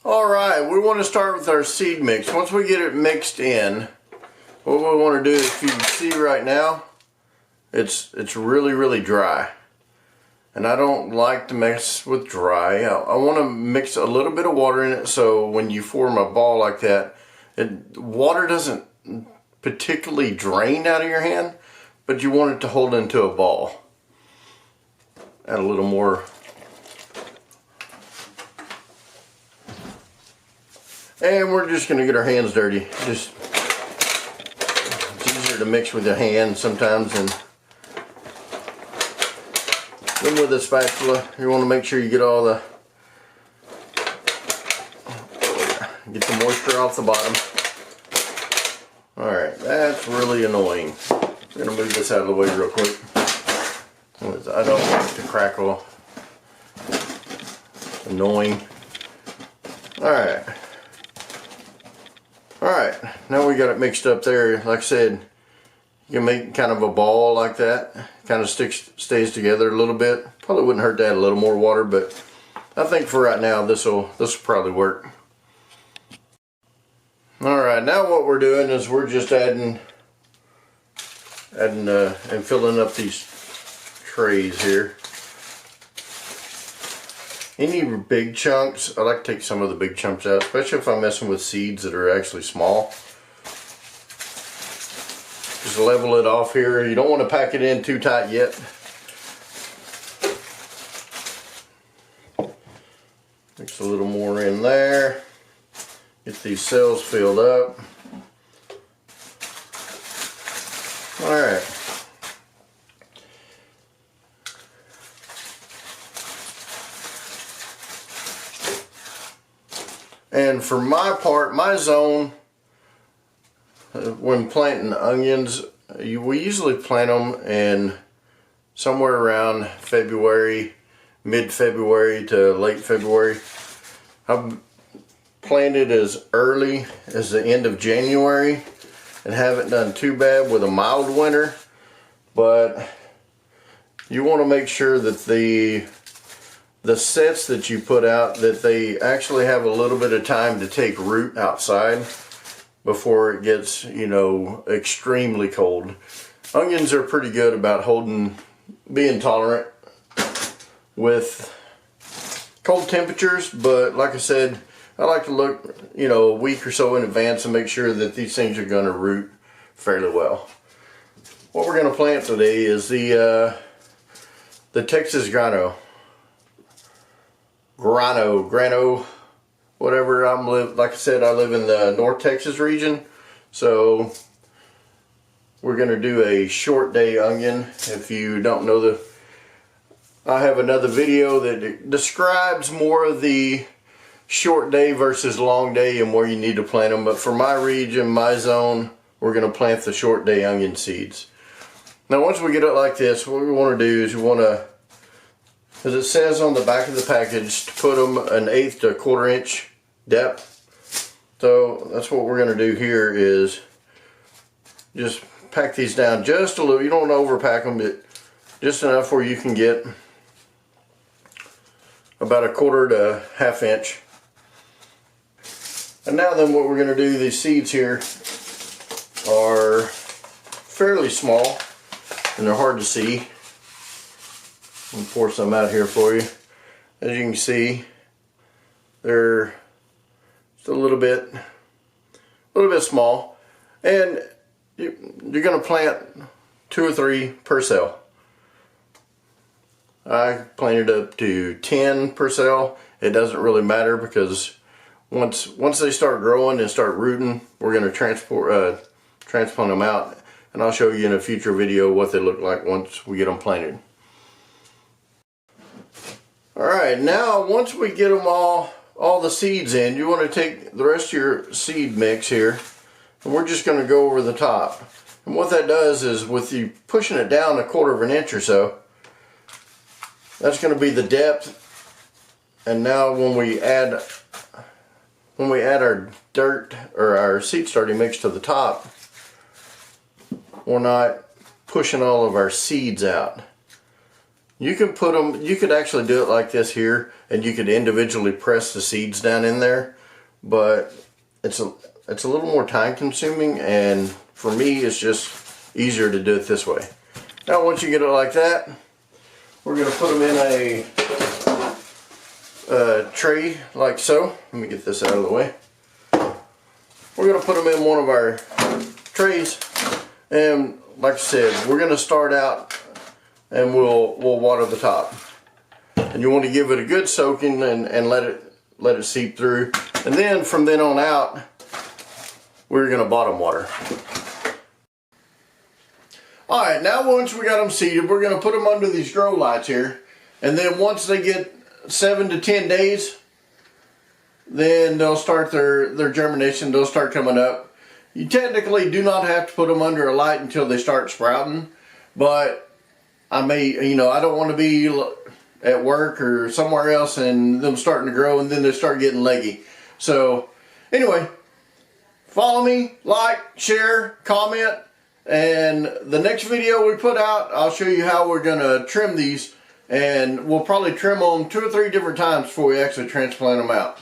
Alright, we want to start with our seed mix. Once we get it mixed in, what we want to do is, if you can see right now, it's really dry. And I don't like to mix with dry. I want to mix a little bit of water in it, so when you form a ball like that, water doesn't particularly drain out of your hand, but you want it to hold into a ball. Add a little more. And we're just going to get our hands dirty. It's easier to mix with your hands sometimes than with a spatula. You want to make sure you get all the moisture off the bottom. Alright, that's really annoying. I'm going to move this out of the way real quick. I don't want it to crackle. It's annoying. Alright. Alright, now we got it mixed up there. Like I said, you can make kind of a ball like that. Kind of stays together a little bit. Probably wouldn't hurt to add a little more water, but I think for right now this will probably work. Alright, now what we're doing is we're just adding and filling up these trays here. Any big chunks, I like to take some of the big chunks out, especially if I'm messing with seeds that are actually small. Just level it off here. You don't want to pack it in too tight yet. Mix a little more in there. Get these cells filled up. Alright. And for my part, my zone, when planting onions, we usually plant them in somewhere around February, mid-February to late February. I've planted as early as the end of January and haven't done too bad with a mild winter, but you want to make sure that the sets that you put out, that they actually have a little bit of time to take root outside before it gets, you know, extremely cold. Onions are pretty good about being tolerant with cold temperatures, but like I said, I like to look, you know, a week or so in advance and make sure that these things are going to root fairly well. What we're going to plant today is the Texas grano, whatever. Like I said, I live in the North Texas region, so we're going to do a short day onion. If you don't know, I have another video that describes more of the short day versus long day and where you need to plant them. But for my region, my zone, we're going to plant the short day onion seeds. Now once we get it like this, what we want to do is we want to, as it says on the back of the package, to put them 1/8 to 1/4 inch depth. So that's what we're going to do here, is just pack these down just a little. You don't want to overpack them, but just enough where you can get about 1/4 to 1/2 inch. And now then, what we're going to do, these seeds here are fairly small and they're hard to see. Let me pour some out here for you. As you can see, they're just a little bit small, and you're going to plant 2 or 3 per cell. I planted up to 10 per cell. It doesn't really matter, because once they start growing and start rooting, we're going to transplant them out, and I'll show you in a future video what they look like once we get them planted. Alright, now once we get them all the seeds in, you want to take the rest of your seed mix here, and we're just going to go over the top. And what that does is, with you pushing it down 1/4 inch or so, that's going to be the depth. And now when we add our dirt or our seed starting mix to the top, we're not pushing all of our seeds out. You can put them, you could actually do it like this here, and you could individually press the seeds down in there, but it's a little more time consuming, and for me it's just easier to do it this way. Now once you get it like that, we're going to put them in a tray like so. Let me get this out of the way. We're going to put them in one of our trays, and like I said, we're going to start out and we'll water the top. And you want to give it a good soaking and let it seep through. And then from then on out, we're going to bottom water. Alright, now once we got them seeded, we're going to put them under these grow lights here. And then once they get 7 to 10 days, then they'll start their germination. They'll start coming up. You technically do not have to put them under a light until they start sprouting, but I don't want to be at work or somewhere else and them starting to grow and then they start getting leggy. So anyway, follow me, like, share, comment, and the next video we put out, I'll show you how we're going to trim these, and we'll probably trim them 2 or 3 different times before we actually transplant them out.